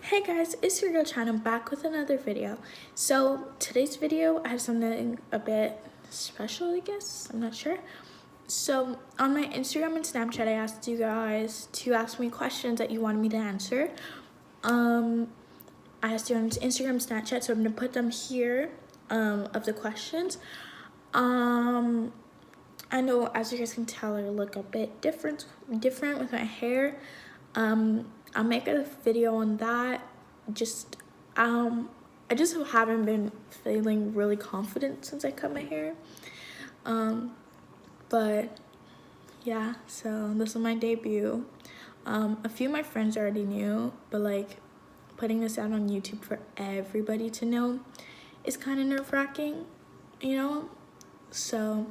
Hey guys, it's your girl Chyna back with another video. So today's video, I have something a bit special, I guess. I'm not sure. So on my Instagram and Snapchat, I asked you guys to ask me questions that you wanted me to answer. I asked you on Instagram, Snapchat, so I'm gonna put them here of the questions. I know, as you guys can tell, I look a bit different with my hair. I'll make a video on that. I just haven't been feeling really confident since I cut my hair. But yeah, so this is my debut. A few of my friends already knew, but like putting this out on YouTube for everybody to know is kind of nerve-wracking, you know? So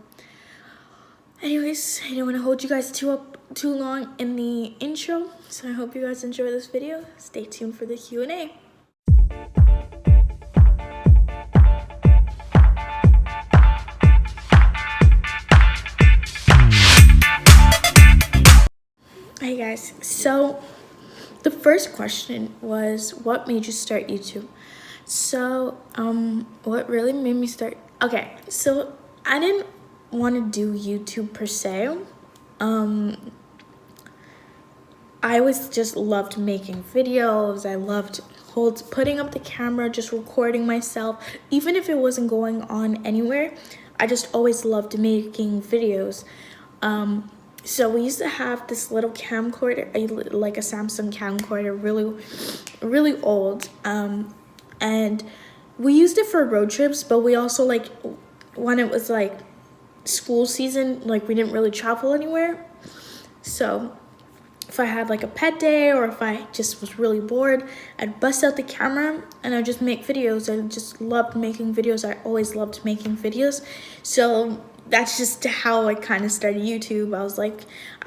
anyways, I don't want to hold you guys too long in the intro, so I hope you guys enjoy this video. Stay tuned for the Q&A. Hey guys, so the first question was, what made you start YouTube? So what really made me start, okay, so I didn't want to do YouTube per se. I always just loved making videos. I loved putting up the camera, just recording myself, even if it wasn't going on anywhere. I just always loved making videos. So we used to have this little camcorder, like a Samsung camcorder, really old. And we used it for road trips, but we also, like, when it was like school season, like we didn't really travel anywhere. So if I had like a pet day or if I just was really bored, I'd bust out the camera and I'd just make videos. I just loved making videos. I always loved making videos. So that's just how I kind of started YouTube. I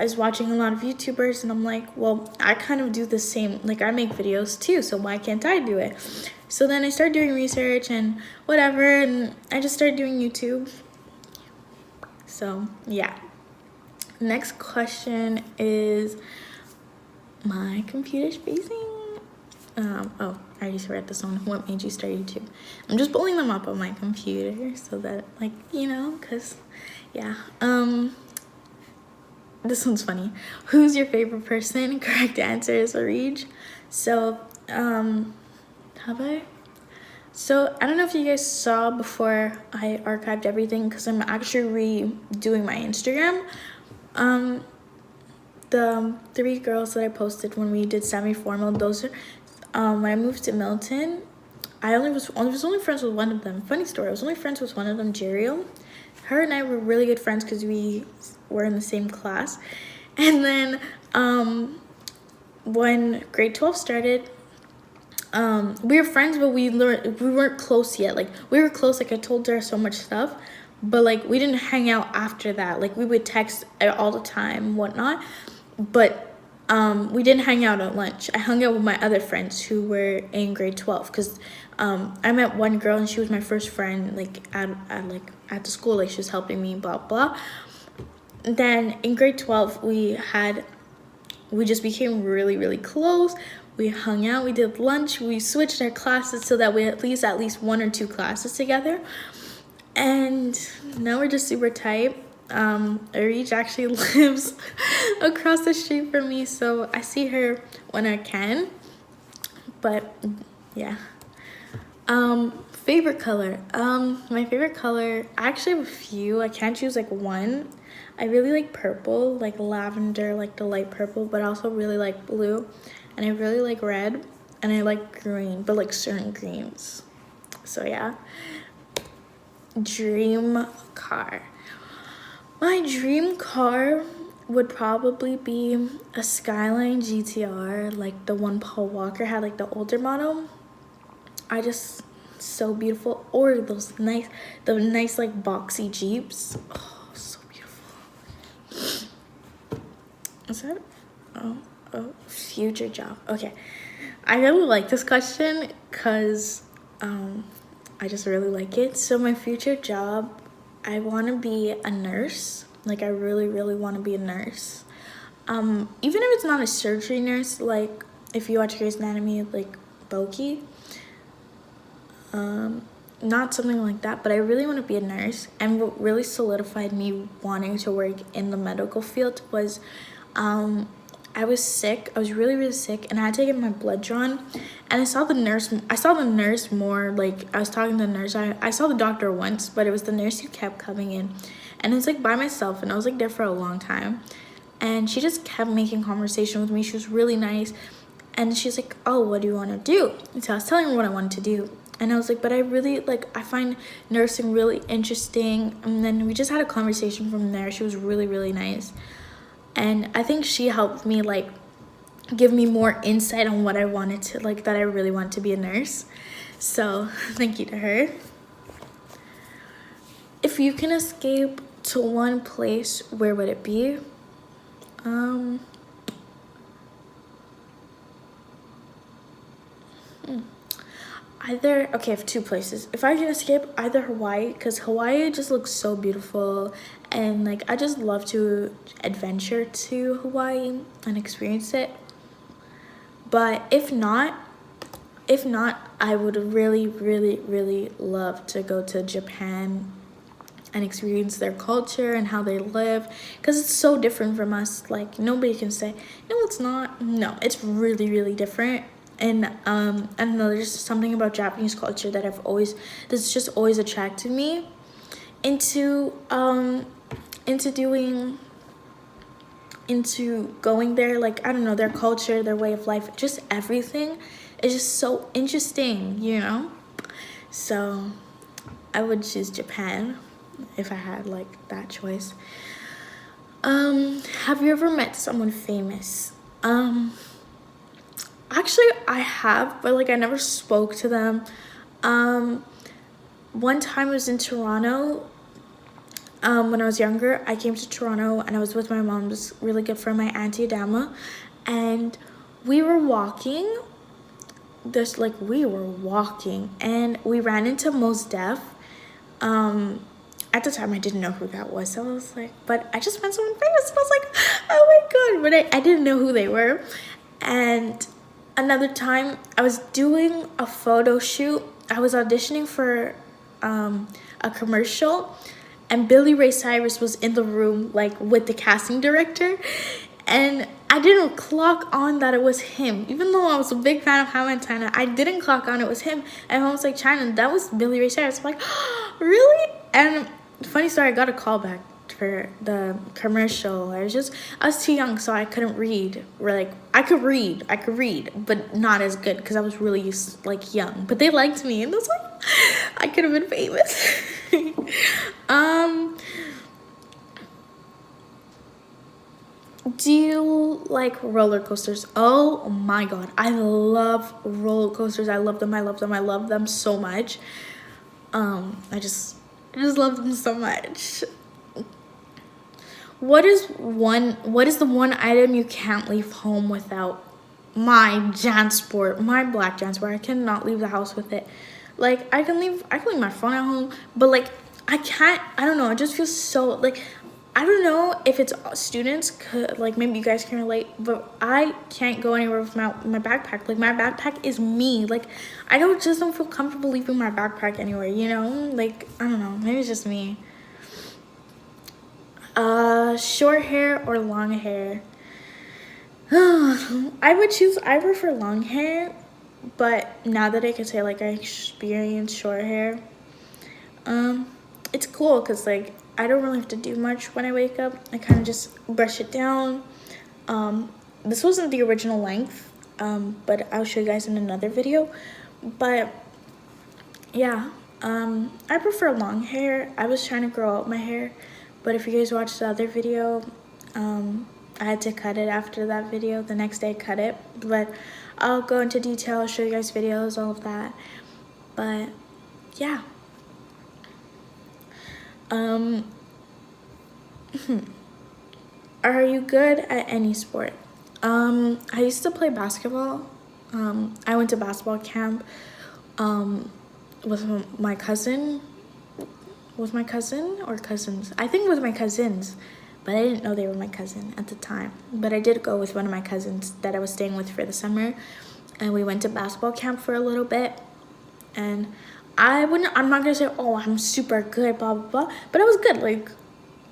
was watching a lot of YouTubers and I'm like, well, I kind of do the same. Like, I make videos too, so why can't I do it? So then I started doing research and whatever, and I just started doing YouTube. So yeah. Next question is, my computer's freezing. Oh, I already read this one. What made you start YouTube? I'm just pulling them up on my computer so that, like, you know, because, yeah. This one's funny. Who's your favorite person? Correct answer is Arij. So, So, I don't know if you guys saw before I archived everything because I'm actually redoing my Instagram. The 3 girls that I posted when we did semi-formal, those are, when I moved to Milton, I was only friends with one of them. Funny story, I was only friends with one of them, Jeriel. Her and I were really good friends because we were in the same class. And then when grade 12 started, we were friends, but we weren't close yet. Like, we were close, like I told her so much stuff, but like we didn't hang out after that. Like, we would text all the time, whatnot, but we didn't hang out at lunch. I hung out with my other friends who were in grade 12 because I met one girl and she was my first friend, like at the school. Like, she was helping me, blah blah. Then in grade 12 we just became really close. We hung out, we did lunch, we switched our classes so that we at least 1 or 2 classes together. And now we're just super tight. Arij actually lives across the street from me, so I see her when I can. But yeah. Favorite color. My favorite color, I actually have a few. I can't choose like one. I really like purple, like lavender, like the light purple, but I also really like blue. And I really like red, and I like green, but like certain greens. So yeah. Dream car. My dream car would probably be a Skyline GTR, like the one Paul Walker had, like the older model. So beautiful. Or the nice like boxy Jeeps. Oh, so beautiful. Is that? Oh, future job. Okay, I really like this question because I just really like it. So my future job, I want to be a nurse. Like, I really want to be a nurse. Even if it's not a surgery nurse, like if you watch Grey's Anatomy, like bulky. Not something like that, but I really want to be a nurse. And what really solidified me wanting to work in the medical field was I was sick. I was really, really sick, and I had to get my blood drawn. And I saw the nurse more, like, I was talking to the nurse. I saw the doctor once, but it was the nurse who kept coming in. And it was, like, by myself, and I was, like, there for a long time. And she just kept making conversation with me. She was really nice. And she's like, oh, what do you want to do? And so I was telling her what I wanted to do. And I was like, but I really, like, I find nursing really interesting. And then we just had a conversation from there. She was really, really nice. And I think she helped me, like, give me more insight on what I wanted to, like, that I really want to be a nurse. So thank you to her. If you can escape to one place, where would it be? Okay, I have two places. If I can escape, either Hawaii, because Hawaii just looks so beautiful, and, like, I just love to adventure to Hawaii and experience it. But if not, I would really, really, really love to go to Japan and experience their culture and how they live, because it's so different from us. Like, nobody can say, no, it's not. No, it's really, really different. And I don't know, there's something about Japanese culture that that's just always attracted me into going there. Like, I don't know, their culture, their way of life, just everything is just so interesting, you know? So I would choose Japan if I had, like, that choice. Have you ever met someone famous? Actually, I have, but, like, I never spoke to them. One time I was in Toronto. When I was younger, I came to Toronto, and I was with my mom's really good friend, my Auntie Adama, and we were walking, and we ran into Mos Def. At the time, I didn't know who that was, so I was like, but I just met someone famous, and I was like, oh my god, but I didn't know who they were. And another time, I was doing a photo shoot. I was auditioning for a commercial, and Billy Ray Cyrus was in the room, like, with the casting director, and I didn't clock on that it was him. Even though I was a big fan of Hannah Montana, I didn't clock on it was him. And I was like, Chyna, that was Billy Ray Cyrus. I'm like, oh, really? And funny story, I got a call back for the commercial. I was too young, so I couldn't read. Like, I could read, but not as good, because I was really, like, young. But they liked me, and I was like, I could have been famous. Do you like roller coasters? Oh my god, I love roller coasters. I love them so much. I just love them so much. What is the one item you can't leave home without? My JanSport, my black JanSport. I cannot leave the house with it. Like, I can leave my phone at home, but, like, I don't know, it just feels so, like, I don't know if it's students, like, maybe you guys can relate, but I can't go anywhere with my backpack. Like, my backpack is me. Like, I just don't feel comfortable leaving my backpack anywhere, you know? Like, I don't know, maybe it's just me. Short hair or long hair? I would choose either for long hair, but now that I can say, like, I experienced short hair, it's cool, because, like, I don't really have to do much when I wake up. I kind of just brush it down. This wasn't the original length, but I'll show you guys in another video. But yeah, I prefer long hair. I was trying to grow out my hair, but if you guys watched the other video, I had to cut it after that video. The next day I cut it, but I'll go into detail, show you guys videos, all of that. But yeah. Are you good at any sport? I used to play basketball. I went to basketball camp with my cousin. With my cousin or cousins? I think with my cousins, but I didn't know they were my cousin at the time. But I did go with one of my cousins that I was staying with for the summer. and we went to basketball camp for a little bit. And I'm not gonna say, oh, I'm super good, blah blah blah, but I was good. Like,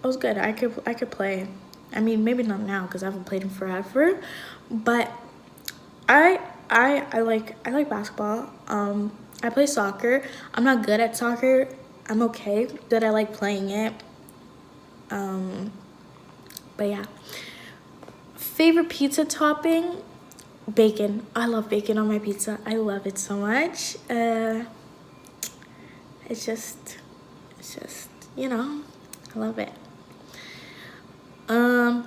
I was good. I could play. I mean, maybe not now because I haven't played in forever, but I like basketball. I play soccer. I'm not good at soccer. I'm okay, but I like playing it. But yeah. Favorite pizza topping? Bacon. I love bacon on my pizza. I love it so much. It's just, you know, I love it.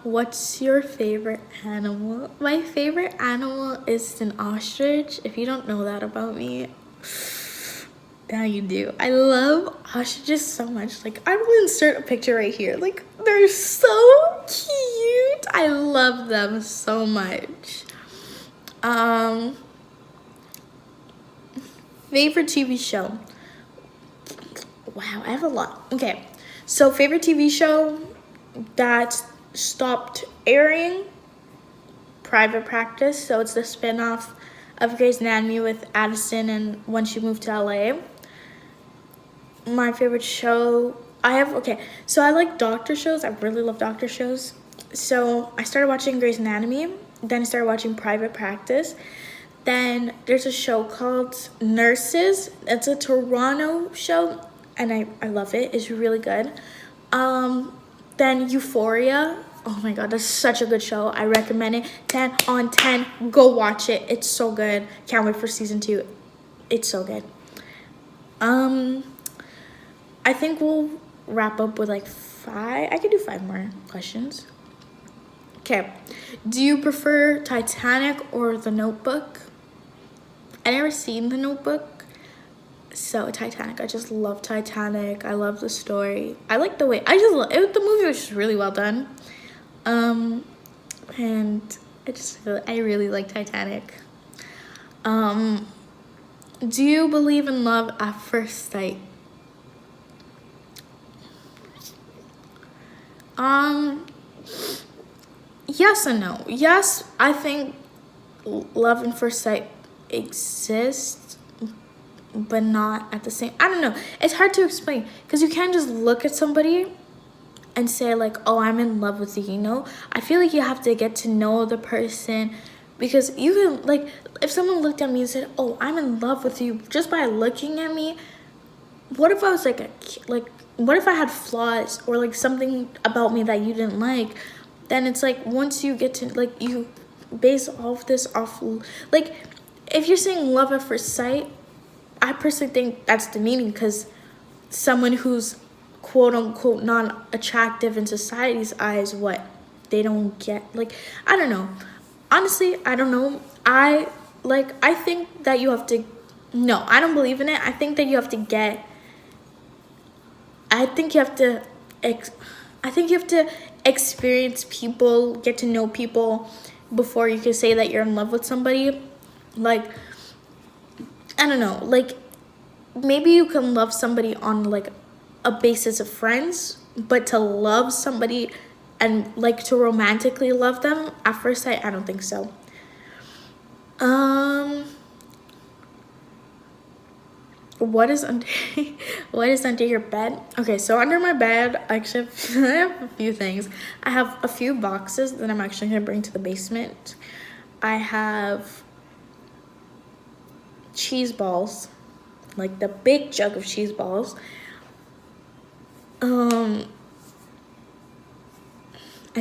What's your favorite animal? My favorite animal is an ostrich. If you don't know that about me, now you do. I love ostriches so much. Like, I will insert a picture right here. Like, they're so cute. I love them so much. Favorite TV show? Wow, I have a lot. Okay, so favorite TV show that stopped airing, Private Practice. So it's the spin-off of Grey's Anatomy with Addison and when she moved to LA. My favorite show, so I like doctor shows. I really love doctor shows. So I started watching Grey's Anatomy, then I started watching Private Practice. Then there's a show called Nurses. It's a Toronto show, and I love it. It's really good. Then Euphoria. Oh my god, that's such a good show. I recommend it. 10 on 10. Go watch it. It's so good. Can't wait for season 2. It's so good. I think we'll wrap up with like 5. I could do 5 more questions. Okay. Do you prefer Titanic or The Notebook? I never seen The Notebook. So Titanic. I just love Titanic. I love the story. I like the way. The movie was just really well done. And I really like Titanic. Do you believe in love at first sight? Yes and no. Yes, I think love at first sight exists, but not at the same. I don't know. It's hard to explain because you can't just look at somebody and say like, oh, I'm in love with you, you know? I feel like you have to get to know the person, because you can, like, if someone looked at me and said, oh, I'm in love with you just by looking at me, what if I was like what if I had flaws or like something about me that you didn't like? Then it's like, once you get to, like, you base this off, like, if you're saying love at first sight, I personally think that's demeaning, because someone who's quote unquote not attractive in society's eyes, what they don't get, like, I don't know. Honestly, I don't know. I think that you have to, no, I don't believe in it. I think that you have to experience people, get to know people before you can say that you're in love with somebody. Like, I don't know, like, maybe you can love somebody on like a basis of friends, but to love somebody and like to romantically love them at first sight, I don't think so. What is under your bed? Okay, so under my bed, actually, I have a few things. I have a few boxes that I'm actually gonna bring to the basement. I have cheese balls, like the big jug of cheese balls. I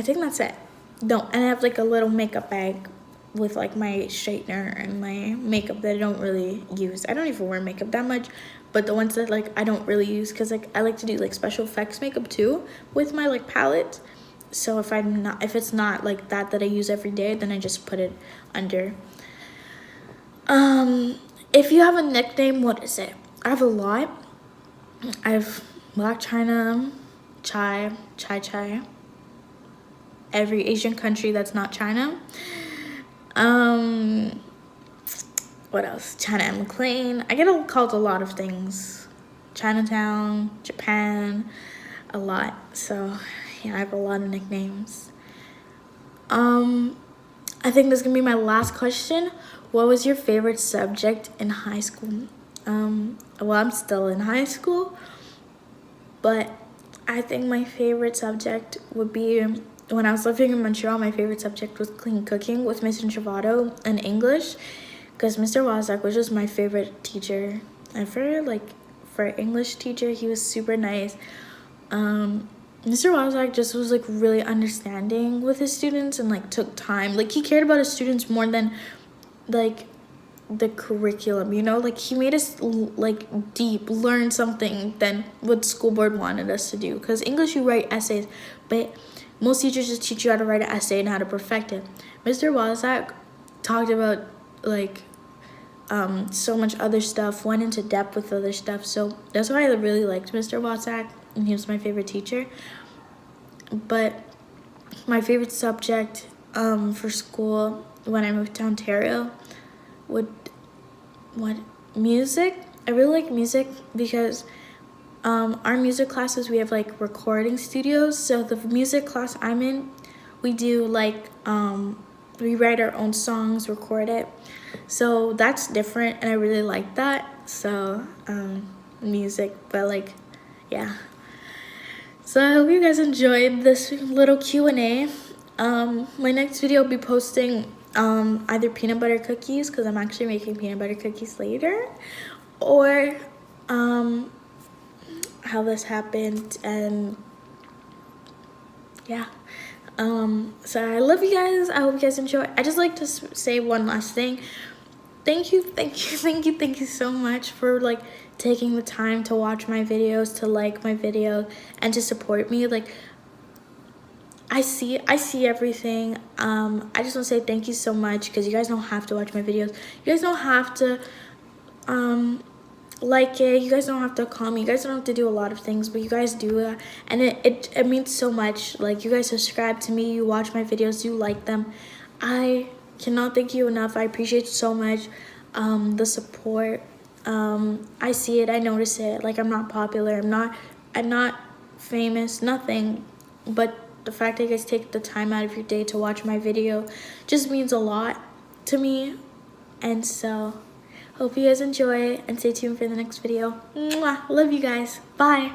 think that's it. No, and I have like a little makeup bag with like my straightener and my makeup that I don't really use. I don't even wear makeup that much, but the ones that like I don't really use, because like I like to do like special effects makeup too with my like palette. So if it's not like that I use every day, then I just put it under. If you have a nickname, what is it? I have a lot. I have Black China, Chai, every Asian country that's not China. What else? China and McLean. I get called a lot of things. Chinatown, Japan, a lot. So yeah, I have a lot of nicknames. I think this is gonna be my last question. What was your favorite subject in high school? Well, I'm still in high school, but I think my favorite subject would be, when I was living in Montreal, my favorite subject was clean cooking with Mr. Travado and English, because Mr. Wozak was just my favorite teacher ever. Like, for English teacher, he was super nice. Mr. Wozak just was like really understanding with his students and like took time. Like, he cared about his students more than like the curriculum, you know? Like, he made us like deep learn something than what school board wanted us to do. Because English, you write essays, but most teachers just teach you how to write an essay and how to perfect it. Mr. Wozak talked about like so much other stuff, went into depth with other stuff. So that's why I really liked Mr. Wozak, and he was my favorite teacher. But my favorite subject for school when I moved to Ontario music. I really like music because our music classes, we have like recording studios. So the music class I'm in, we do like we write our own songs, record it. So that's different, and I really like that. So music, but like, yeah. So I hope you guys enjoyed this little Q&A. My next video will be posting either peanut butter cookies, because I'm actually making peanut butter cookies later, or how this happened, and yeah. So I love you guys. I hope you guys enjoy. I just like to say one last thing. Thank you so much for like taking the time to watch my videos, to like my video, and to support me. Like, I see everything. I just want to say thank you so much, because you guys don't have to watch my videos. You guys don't have to like it. You guys don't have to comment. You guys don't have to do a lot of things, but you guys do that, and it means so much. Like, you guys subscribe to me, you watch my videos, you like them. I cannot thank you enough. I appreciate so much the support. I see it, I notice it. Like, I'm not popular, I'm not famous, nothing, but the fact that you guys take the time out of your day to watch my video just means a lot to me. And so hope you guys enjoy, and stay tuned for the next video. Mwah! Love you guys. Bye.